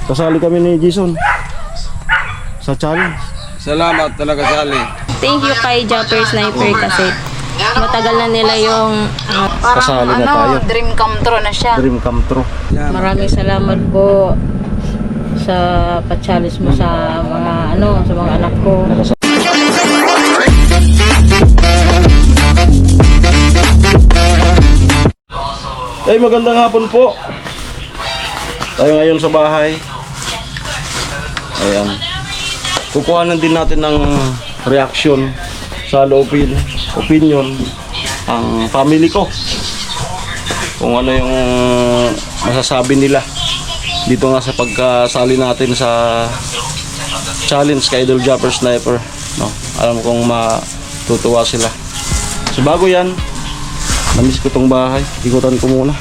Kasali kami ni Jason sa challenge. Salamat talaga, Sally. Thank you kay Jumper Sniper kasi matagal na nila yung Kasali na tayo. dream come true na siya. Dream come true. Maraming salamat po sa pa-challenge mo sa mga sa mga anak ko. Ay, magandang hapon po. Tayo ngayon sa bahay. Ayan. Kukuhanan din natin ng reaction sa opinion ang family ko. Kung ano yung masasabi nila dito nga sa pagkasali natin sa challenge kay Idol Jumper Sniper. No? Alam kong matutuwa sila. So bago yan, namiss ko tong bahay. Ikutan ko muna.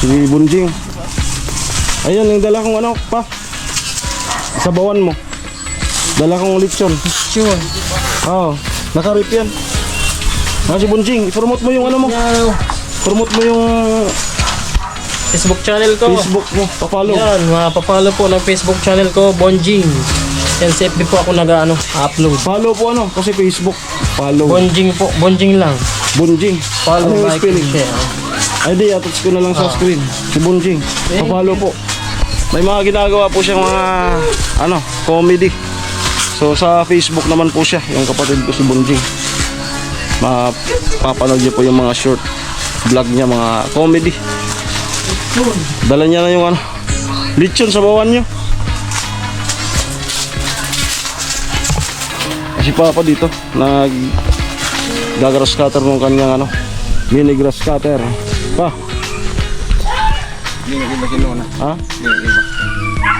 Si Bunjing. Ayun, yung dala kong pa. Sabawan mo. Dala kong lechon. Sure. Oo, nakarip yan. Si Bunjing, i-promote mo yung mo. Promote mo yung Facebook channel ko. Facebook mo, papalo. Yan, mapapalo po ng Facebook channel ko, Bonjing. Yan, sa FB po ako nag-upload. Follow po kasi Facebook. Follow. Bonjing po, Bonjing lang. Bunjing. Follow, Ano yung like, spelling? share. Ay di, attach ko na lang sa screen. Si Bunjing. Papalo po. May mga ginagawa po siyang mga comedy. So sa Facebook naman po siya, yung kapatid ko si Bunjing. Mapapanood niyo po yung mga short vlog niya, mga comedy. Dala niya na yung lechon sa bawan niyo. Si Papa dito nag-grass cutter ng kanyang mini grass cutter. Pa. Hindi iba kinuha. Ha? Hindi iba.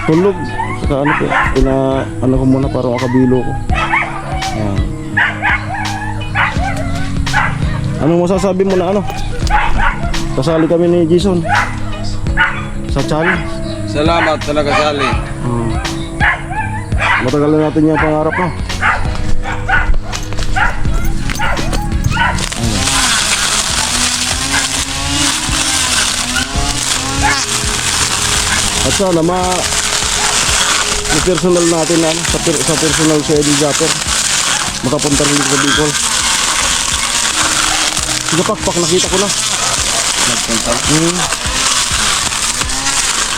Tulog. Saka ko muna para makabilo ko. Ayan. Anong masasabi mo na kasali kami ni Jason sa challenge. Salamat talaga, Sally. Matagal na natin yung pangarap mo. At sana personal natin sa personal si Eddie Japper makapunta rin sa Bicol. Sige pakpak, nakita ko na. Nagpunta.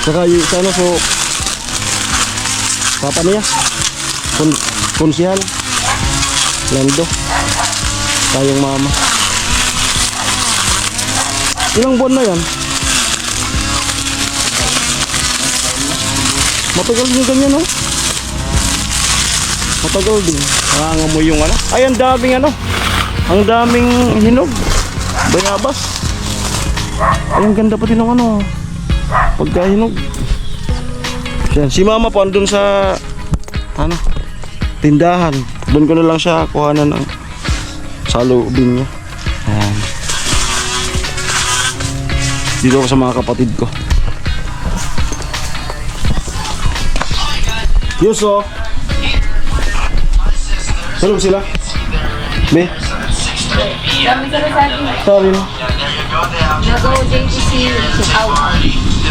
Saka sana so papa niya konsihal Lando tayong mama. Ilang buwan na yan? Matagal din ganyan matagal din. Nangangamoy yung ay ang daming ang daming hinog, bayabas. Ay ang ganda pati ng pagkahinog. Si mama po andun sa tindahan. Doon ko na lang siya kuhanan ng salubin niya. Ayan. Dito ako sa mga kapatid ko. Yuso. Tulog sila? Be? Sorry no? Nag-go JTC out.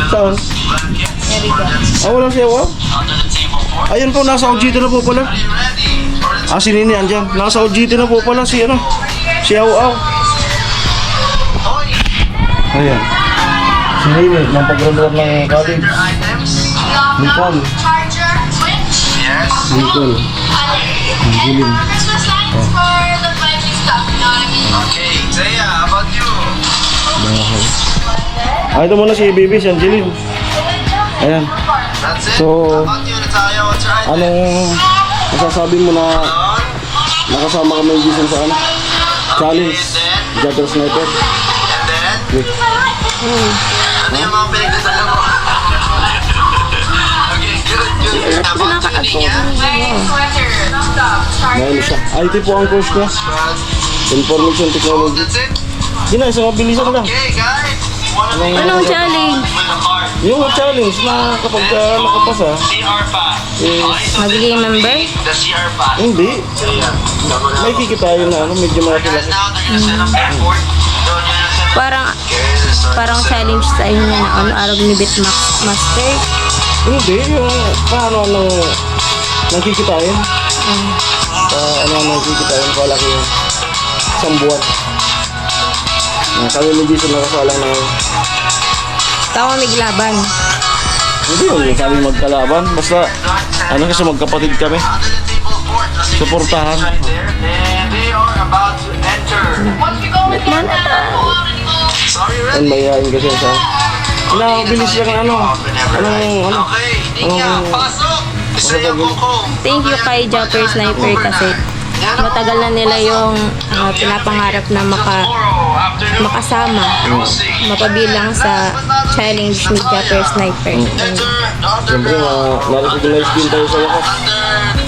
Saan? Wala siya ayun po, nasa OGT na po pala. Si Nini andyan. Nasa OGT na po pala si si Aw. Ayan. Si Nini, ng pag-run ng college. Nicole. Nicole. Ang giling. Okay, Zaya, how about you? Ito muna si Baby, si Angeline. Ayan. That's it. So, How about you, Natalia? What's your item? anong masasabi mo na nakasama kami yung Jason sa challenge? Jumper Sniper. And then? Wait. Ano yung mga pinagdadala mo? Okay, good. How about you, Nia? Mayroon siya. IT po ang course niya. Information Technology. That's it? Yun na, isang mabilisan lang. Okay, guys. Anong challenge? Yung challenge na kapag nakapasa, Magiging member? The CR pass. hindi. May kikitain na ano, medyo malaki. Now they're gonna set up airport. So, yun ang set up. Parang challenge sa inyo na ano, araw ni Master. Hindi, yung paano nang kikitain. Ano nang kikitain ko laki yung isang buwan. Kami ni Jason nakasalang ng Tama may laban. hindi yung sabi magkalaban. Basta ano kasi magkapatid kami. Suportahan. And they are about to enter. Sorry, Red. Ang mayayain kasi sa bilis lang ano. Okay, Nika, pasok. Saya Coco. Thank you kay Japper Sniper kasi matagal na nila yung pinapangarap na makasama, mapabilang sa challenge ni Japper Sniper. Siyempre na-recognize din tayo sa wakas.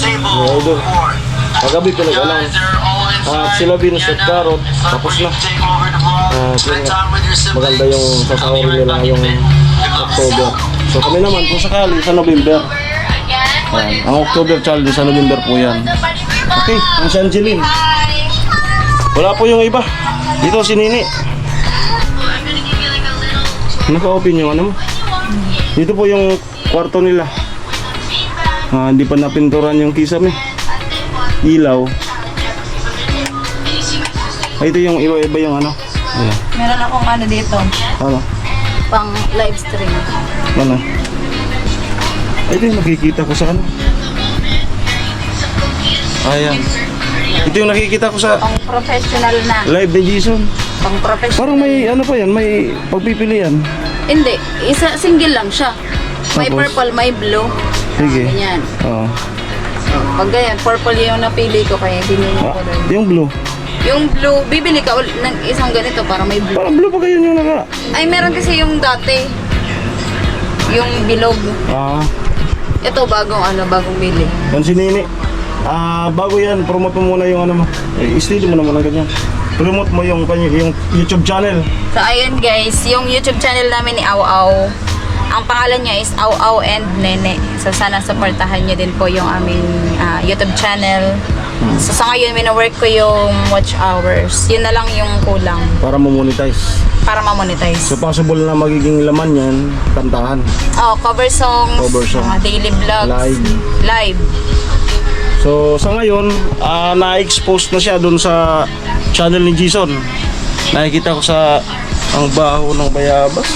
Mga idol. Kagabi ko nag-announce. Sila Venus at Carrot, tapos na. Maganda yung sasawarin nila yung October. So kami naman kung sakali sa November. Ang October challenge sa November po yan. Okay, ang si Angeline. Wala po yung iba. Dito si Nini. Naka-open yung ano mo. Dito po yung kwarto nila. Hindi pa napinturan yung kisame. Ilaw. Ito yung iba yung ano. Ayan. Meron akong ano dito, Ano? pang live stream. Ano? Ito yung nakikita ko sa ano. Ayan. Ito yung nakikita ko sa Pang professional na. live ni Jason. Pang professional. Parang may ano pa yan, may pagpipilian. Hindi, single lang siya. May Tapos? purple, may blue. Sige. Ganyan. Oo. Pag ganyan, purple yung napili ko kaya binili ko doon. Yung blue. Yung blue, bibili ka ng isang ganito para may blue. Parang blue pa kayo yung naka. Ay, meron kasi yung dati. Yung bilog. Ito bagong bili. Yan si Nini. Bago yan, promote mo muna yung ano mo. I-steady mo naman ng ganyan. Promote mo yung YouTube channel. So, ayun guys, yung YouTube channel namin ni Au Au. Ang pangalan niya is Au Au and Nene. So, sana supportahan niyo din po yung aming YouTube channel. So, sa ngayon, mino-work ko yung watch hours. Yun na lang yung kulang Para mo-monetize. para ma-monetize. So possible na magiging laman yan, kantahan. Cover songs, Cover song. mga daily vlogs, live. So sa ngayon, na-expose na siya dun sa channel ni Jason. Nakikita ko sa ang baho ng bayabas.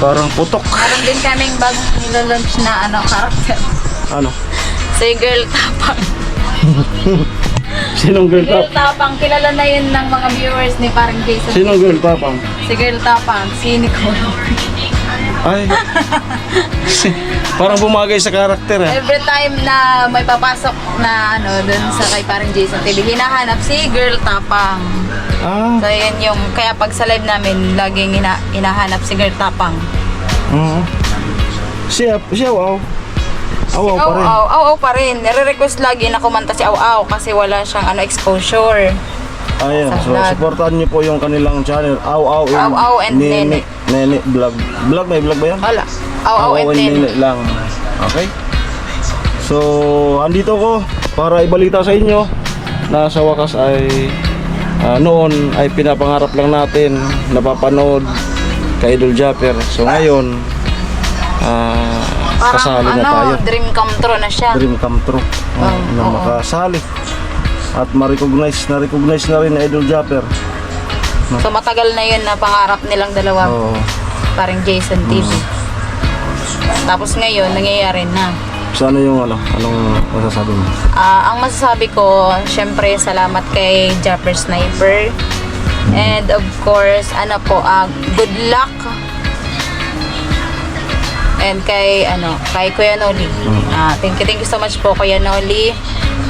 Parang putok. Meron din kaming bagong nilalaunch na character. Ano? Si Girl Tapang. Sinong girl Girl tap? Tapang, kilala na yun ng mga viewers ni parang Jason. Sinong girl tapang? Si Girl Tapang, si Nicole. Ay. Parang bumagay sa karakter eh. Every time na may papasok na dun sa kay parang Jason TV, hinahanap si Girl Tapang. So yun yung, kaya pag sa live namin, laging hinahanap si Girl Tapang. Siya wow. Awaw pa rin. Au pa rin. Nire-request lagi na kumanta si Au Au kasi wala siyang exposure. Ayan, so vlog. supportahan niyo po yung kanilang channel. Au Au and Nene. Nene vlog. Vlog, may vlog ba yan? Wala. Au and Nene. lang. Okay? So, andito ko para ibalita sa inyo na sa wakas ay noon ay pinapangarap lang natin napapanood kay Idol Japper. So ngayon kasali na tayo. Dream come true na siya. Dream come true. Na makasali. At ma-recognize na rin ni Idol Japper. So matagal na yun na pangarap nilang dalawa. Oo. Parang Jason TV. Tapos ngayon, nangyayari na. So ano yung anong masasabi mo? Ang masasabi ko, syempre salamat kay Japper Sniper. And of course, good luck. And kay Kuya Noli. Thank you so much po Kuya Noli.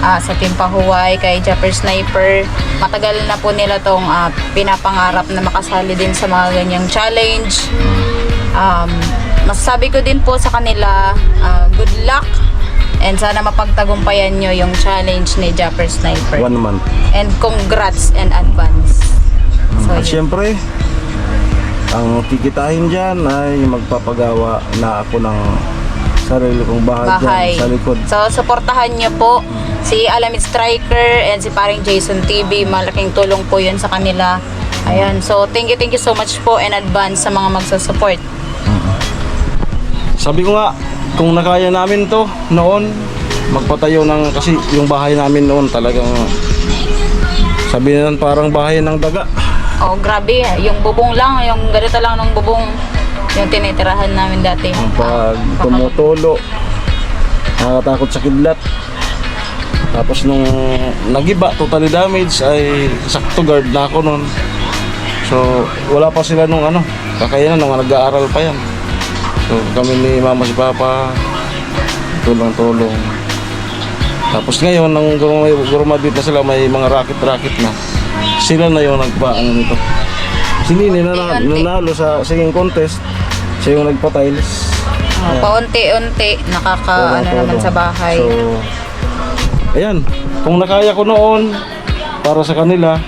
Sa Team Pahuway, kay Japper Sniper. Matagal na po nila tong pinapangarap na makasali din sa mga ganyang challenge. Masasabi ko din po sa kanila, good luck. And sana mapagtagumpayan nyo yung challenge ni Japper Sniper. 1 month. And congrats in advance. So, At syempre, Ang kikitahin dyan ay magpapagawa na ako ng sarili kong bahay, bahay. dyan sa likod. So, supportahan nyo po si Alamid Striker and si paring Jason TV. Malaking tulong po yun sa kanila. Ayan. So, thank you so much po in advance sa mga magsusupport. Sabi ko nga, kung nakaya namin to noon, magpatayo ng, kasi yung bahay namin noon talagang, sabi na parang bahay ng daga. Oh, grabe. Yung bubong lang, yung ganito lang ng bubong, yung tinitirahan namin dati. Pag tumutulo, nakakatakot sa kidlat. Tapos nung nagiba, totally damage, ay sakto guard na ako noon. So, wala pa sila nung kakayanan nung nag-aaral pa yan. So, kami ni mama si papa, tulong-tulong. Tapos ngayon, nang gurumadit na sila, may mga racket-racket na. Sila na yung nito. Si Nini nanalo sa singing contest. Siya yung nagpa-tiles. Paunti-unti, naman sa bahay. So, ayan. Kung nakaya ko noon para sa kanila,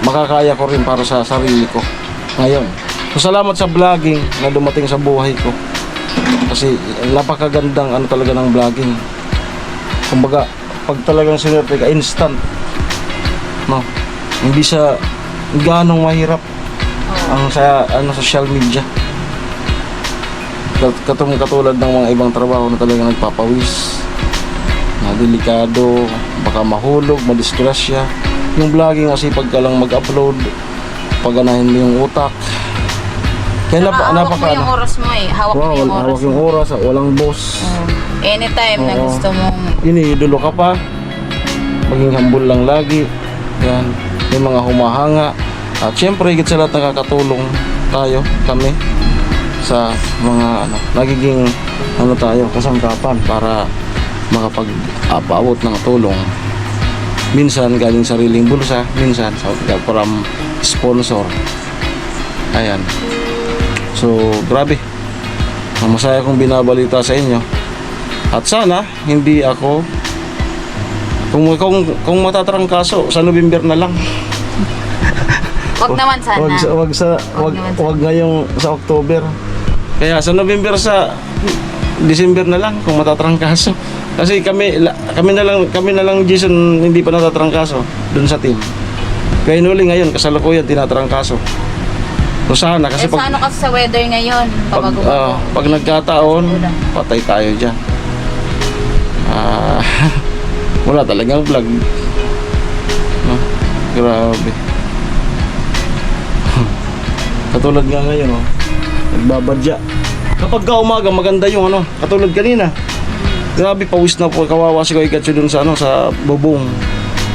makakaya ko rin para sa sarili ko ngayon. So, salamat sa vlogging na dumating sa buhay ko. Kasi napakagandang talaga ng vlogging. Kumbaga, pag talagang sinerte ka, instant. No, hindi siya ganong mahirap ang sa social media. Katulad ng mga ibang trabaho na talagang nagpapawis, na delikado, baka mahulog, madisgrasya. Yung vlogging kasi pag ka lang mag-upload, paganahin mo yung utak. Kaya hawak mo yung oras mo eh. Hawak mo yung oras. Hawak yung oras, walang boss. Anytime na gusto mong Iniidolo ka pa, maging humble lang lagi. Yan, may mga humahanga. At syempre, higit sa lahat nakakatulong tayo, kami, sa mga nagiging tayo, kasangkapan para makapag-apaabot ng tulong. Minsan galing sariling bulsa, minsan from sponsor. Ayan. So, grabe. Ang masaya kong binabalita sa inyo. At sana, hindi ako kung matatrangkaso sa November na lang. wag naman sana. Wag ngayong sa October. Kaya sa November, sa December na lang kung matatrangkaso. Kasi kami na lang Jason hindi pa natatrangkaso doon sa team. Kaya nuli ngayon kasalukuyan tinatrangkaso. So sana kasi sa kasi sa weather ngayon, pag nagkataon, patay tayo diyan. Wala talagang vlog. No? Grabe. Katulad nga ngayon, nagbabadya. Kapag ka umaga, maganda yung katulad kanina. Grabe, pawis na po, kawawa si Kuya Gatsu dun sa sa bubong.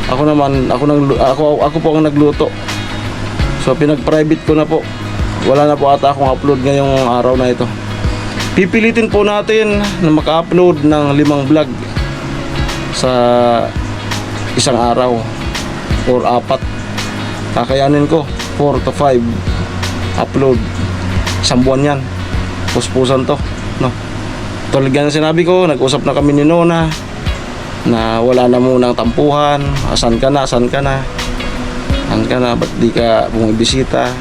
Ako naman, ako po ang nagluto. So pinag-private ko na po. Wala na po ata akong upload ngayong araw na ito. Pipilitin po natin na maka-upload ng 5 vlog sa isang araw or 4. Kakayanin ko 4 to 5 upload. Isang buwan yan. Puspusan to, no? Tulad nga ng sinabi ko, nag-usap na kami ni Nona na wala na munang tampuhan. Asan ka na? Ba't di ka bumibisita?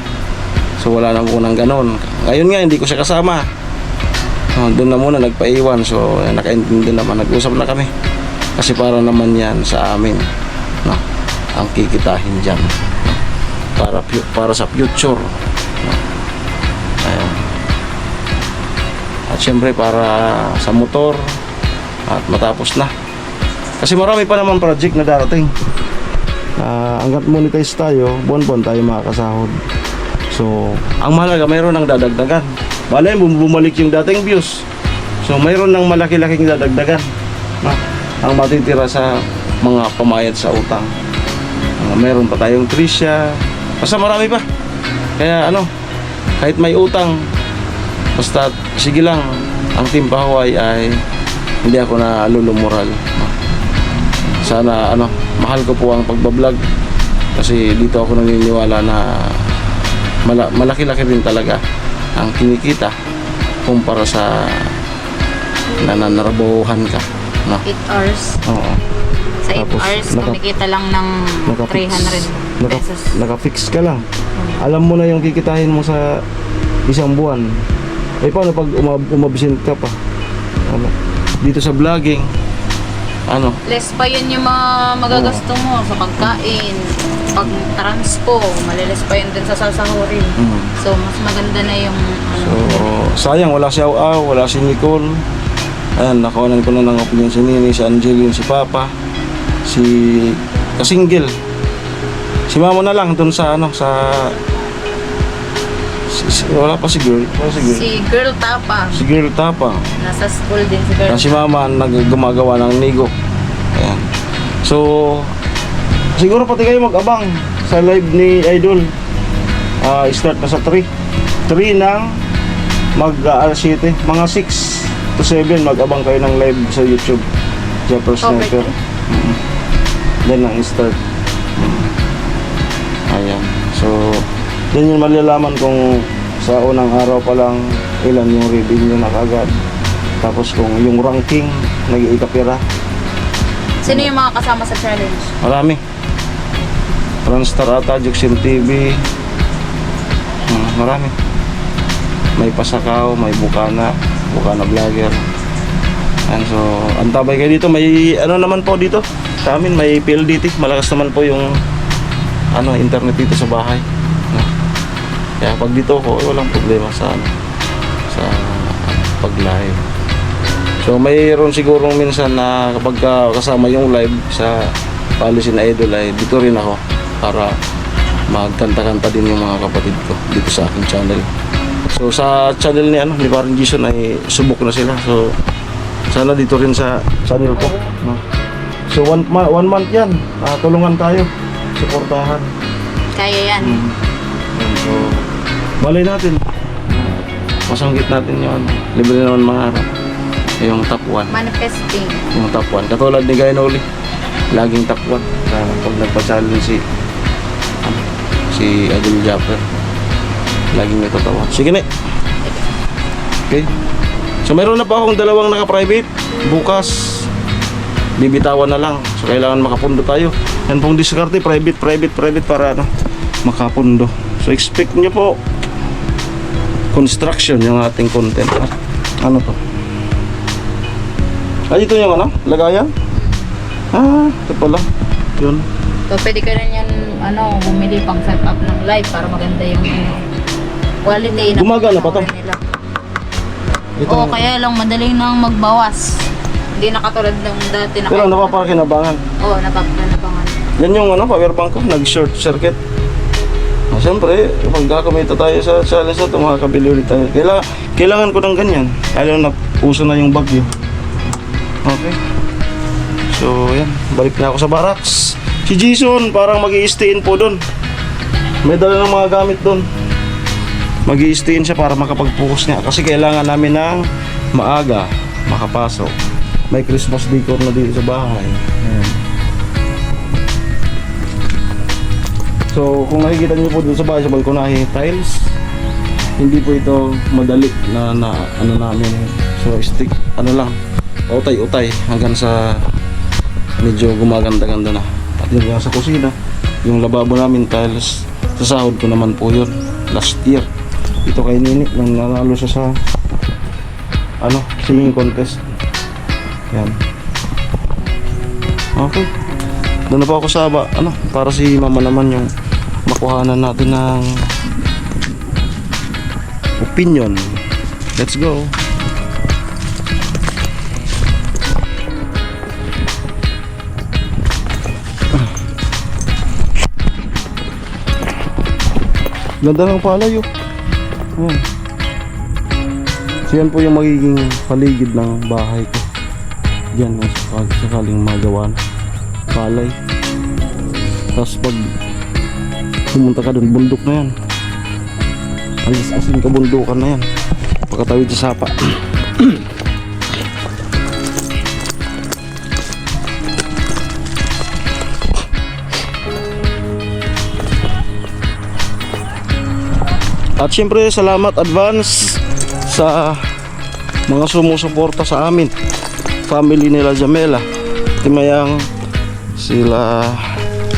So wala na munang ganon. Ngayon nga hindi ko siya kasama. Doon na muna nagpaiwan. So nakaintindi naman, nag-usap na kami. Kasi para naman yan sa amin, no? Ang kikitahin dyan, no? Para sa future, no? Ayan. At syempre para sa motor. At matapos na. Kasi marami pa naman project na darating. Hanggat monetize tayo, buwan-buwan tayo makakasahod. So, ang mahalaga, mayroon ng dadagdagan. Malay mo, bumalik yung dating views. So, mayroon ng malaki-laking dadagdagan, no? Ang matitira sa mga pamayad sa utang. Mayroon pa tayong Tricia. Basta marami pa. Kaya kahit may utang, basta sige lang. Ang Team Pahuay ay hindi ako na lulumural. Sana mahal ko po ang pagbablog. Kasi dito ako naniniwala na malaki-laki rin talaga ang kinikita kumpara sa nananarabuhan ka. No? 8 hours. Oo. Sa 8 Tapos, hours, naka- kumikita lang ng 300 pesos. Naka-fix ka lang. Alam mo na yung kikitahin mo sa isang buwan. Eh paano pag umabsent ka pa? Ano? Dito sa vlogging, ano? Less pa yun yung mga magagasto mo sa pagkain, pag transpo, malilis pa yun din sa sasahurin. So, mas maganda na yung So, sayang wala si Aw, wala si Nicole. Ayan, nakawanan ko na ng opinion si Nini, si Angeline, si Papa, si Kasinggil. Si Mama na lang dun sa ano, sa wala pa si Girl. Wala si Girl. si Girl Tapa. Si Girl Tapa. Nasa school din si Girl. Si Mama gumagawa ng nigo. Ayan. So, siguro pati kayo mag-abang sa live ni Idol. Start na sa 3. 3 ng mag-alas 7. Mga 6 to 7 mag-abang kayo ng live sa YouTube. Jeffers Sniper. Then ang start. Ayan. So, then yun malalaman kung sa unang araw pa lang ilan yung revenue na kagad. Tapos kung yung ranking nag-iikapira. Sino yung mga kasama sa challenge? Marami. Franstar ata, Juxim TV. Marami. May Pasakaw, may Bukana vlogger. And so, antabay kayo dito. May ano naman po dito. Sa amin may PLDT. Malakas naman po yung ano, internet dito sa bahay. No? Kaya pag dito ko, walang problema sa ano, sa pag-live. So mayroon sigurong minsan na kapag kasama yung live sa policy na Idol ay dito rin ako para magkanta-kanta din yung mga kapatid ko dito sa aking channel. So sa channel ni ano ni Parang Jason ay subok na sila. So sana dito rin sa channel ko, no? So one month yan. Tulungan tayo. Suportahan. Kaya yan. So malay natin. Masanggit natin yun. Libre naman mga araw. Yung top 1. Manifesting. Yung top 1. Katulad ni Guy Noli. Laging top 1. Pag nagpa-challenge si Adil Japper. Laging natatawa. Sige na. Okay. So meron na pa akong dalawang naka-private. Bukas bibitawan na lang. So kailangan makapundo tayo. Yan pong diskarte. Private para ano, makapundo. So expect nyo po construction yung ating content. Ano to? Ito yung ano? Lagayan? Ito pala. Yun. So, pwede ka rin yan, bumili pang setup ng live para maganda yung quality ng Gumagana pa to? nila. Ito. Oo, kaya lang madaling nang magbawas. Hindi na katulad ng dati na Pero napapakinabangan. Oo, napapakinabangan. Yan yung power bank ko. Nag-short circuit. Siyempre, pagkakamita tayo sa challenge na ito, makakabili ulit tayo. Kailangan ko ng ganyan. Lalo na uso na yung bagyo. Okay. So, yan. Balik na ako sa barracks. Si Jason, parang mag-i-stay-in po doon. May dala ng mga gamit doon. Mag-i-stay-in siya para makapag-focus niya. Kasi kailangan namin ng maaga makapasok. May Christmas decor na dito sa bahay. Ayan. So, kung nakikita niyo po dun sa bahay sa balkonahe tiles, hindi po ito madali na ano namin. So, stick, lang, utay hanggang sa medyo gumaganda-ganda na. At yung sa kusina, yung lababo namin tiles, sa sahod ko naman po yun last year. Ito kay Nini nang nanalo siya sa singing contest. Yan. Okay. Doon na po ako sa para si Mama naman yung makuhanan natin ng opinion. Let's go. Ganda ng palay, oh. Ayan. So yan po yung magiging paligid ng bahay ko. Diyan, sakaling magawa na palay. Tapos pag pumunta ka dun, bundok na yan. Asin kabundukan na yan. Pagkatawid sa sapa. At syempre salamat advance sa mga sumusuporta sa amin family nila Jamela, Timayang, sila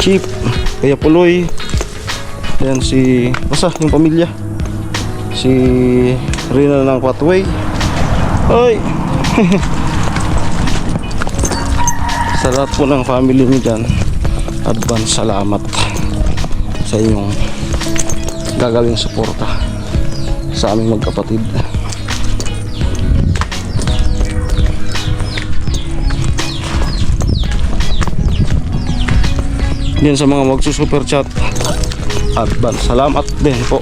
Chip, Kuya Puloy, yan basta yung pamilya, si Rina ng Patway. Hoy! Sa lahat po ng family niyo dyan, advance salamat sa inyong gagawing suporta sa aming magkapatid. Yan sa mga magsusuper chat, advance salamat din po.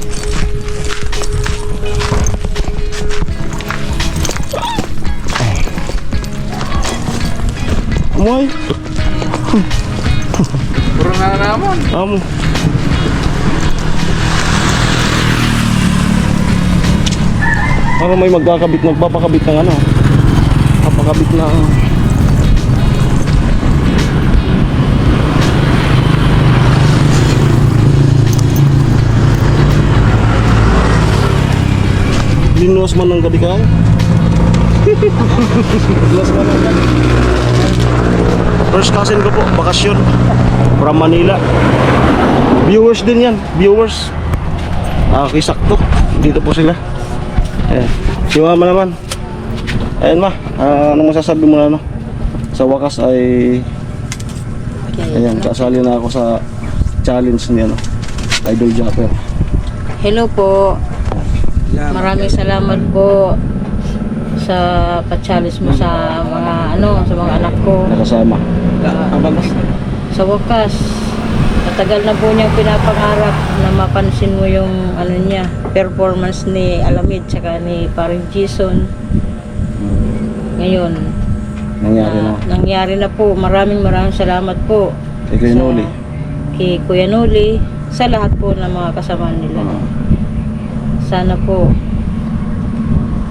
Amoy. Puro na naman. Amo. Parang may magpapakabit ng ano. Papakabit ng linos man ng gabi ka. Linos man ng gabi. First cousin ko po, bakasyon from Manila. Viewers din yan, viewers. Sakto, dito po sila. Ayan, si mama naman. Ayan ma, anong masasabi mo na no? Sa wakas ay ayan, kasali na ako sa challenge niya no? Idol Japper. Hello po. Maraming salamat po sa pa-challenge mo sa mga sa mga anak ko. Nakasama. Sa wakas, matagal na po niyang pinapangarap na mapansin mo yung niya, performance ni Alamid tsaka ni Paring Jason. Ngayon, nangyari na po. Maraming salamat po. Kay Kuya Noli. Kay Kuya Noli, sa lahat po ng mga kasama nila. Sana po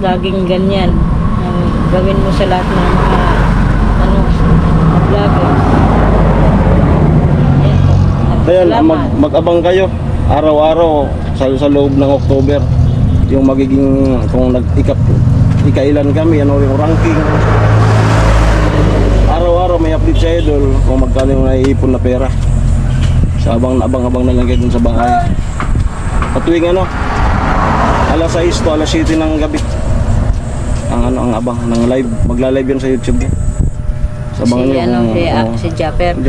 laging ganyan ang gawin mo sa lahat ng mga vloggers. Ayan, mag-abang kayo araw-araw sa loob ng October yung magiging kung ikailan kami, ano yung ranking. Araw-araw may update sa idol kung magkano yung naiipon na pera. Sa abang na lang kayo dun sa bahay. Patuwing alas 6 to alas 7 ng gabi ang abang ng live, magla-live yan sa YouTube yan. Sa abangan nyo si Japper.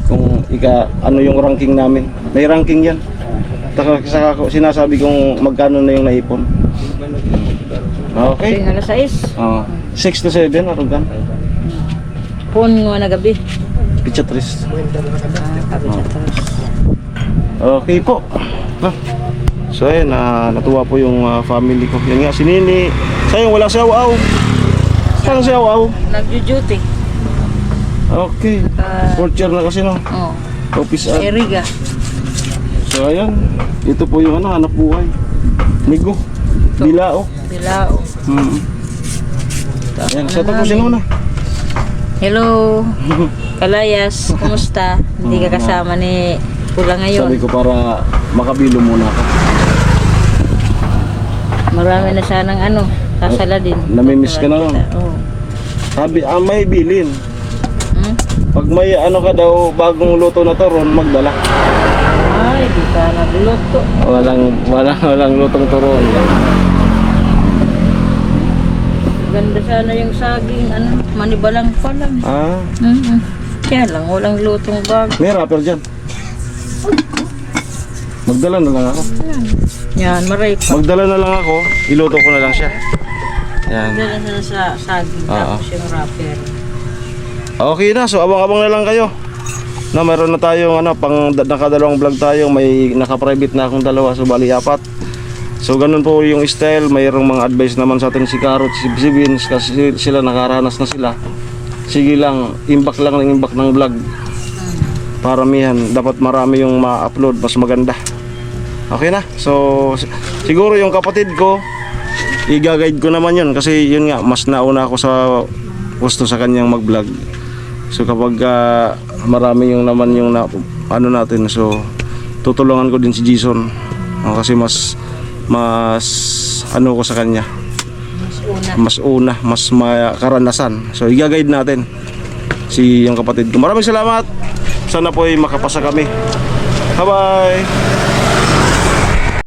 Kung yung ranking namin, may ranking yan. Saka sinasabi kong magkano na yung naipon. Okay, Alas 6 6 to 7 arugan pun nga na gabi. Pichatris. Okay po. So ayun, natuwa po yung family ko. Yan nga, si Nini. Sayang wala si Aw-Aw. Saan si Aw-Aw? Nagjo-duty. Okay. Fourth year na kasi no. Office Si Eriga. So ayun, ito po yung hanap buhay. Nigo. Bilao. Ayan, sa tapusin mo na. Hello. Kalayas, kumusta? Hindi ka kasama ni Pula ngayon. Sabi ko para makabilo muna ako. Marami na sanang sasala din. Namimiss ka na lang. Oo. Sabi, may bilin. Pag may ka daw, bagong luto na to, ron, magdala. Ay, di ka nagluto. Walang lutong turon. Ganda sana yung saging, manibalang pa lang. Kaya lang, walang lutong bag. May rapper dyan. Magdala na lang ako. Yan, maray pa. Magdala na lang ako, iluto ko na lang siya. Yan. Dala na sa saging, tapos yung wrapper. Okay na, so abang-abang na lang kayo. Mayroon na tayong nakadalawang vlog tayo, may naka-private na akong dalawa, so bali 4. So ganun po yung style, mayroong mga advice naman sa atin si Carrot, si Vince, kasi sila nakaranas na sila. Sige lang, imbak ng vlog. Paramihan, dapat marami yung ma-upload, mas maganda. Okay na, so siguro yung kapatid ko, i-guide ko naman yun, kasi yun nga, mas nauna ako sa gusto sa kanyang mag-vlog. So kapag marami yung naman yung natin, so tutulungan ko din si Jason kasi mas ko sa kanya. mas una, mas karanasan. So i-guide natin si yung kapatid ko. Maraming salamat. Sana po ay makapasa kami. Bye-bye.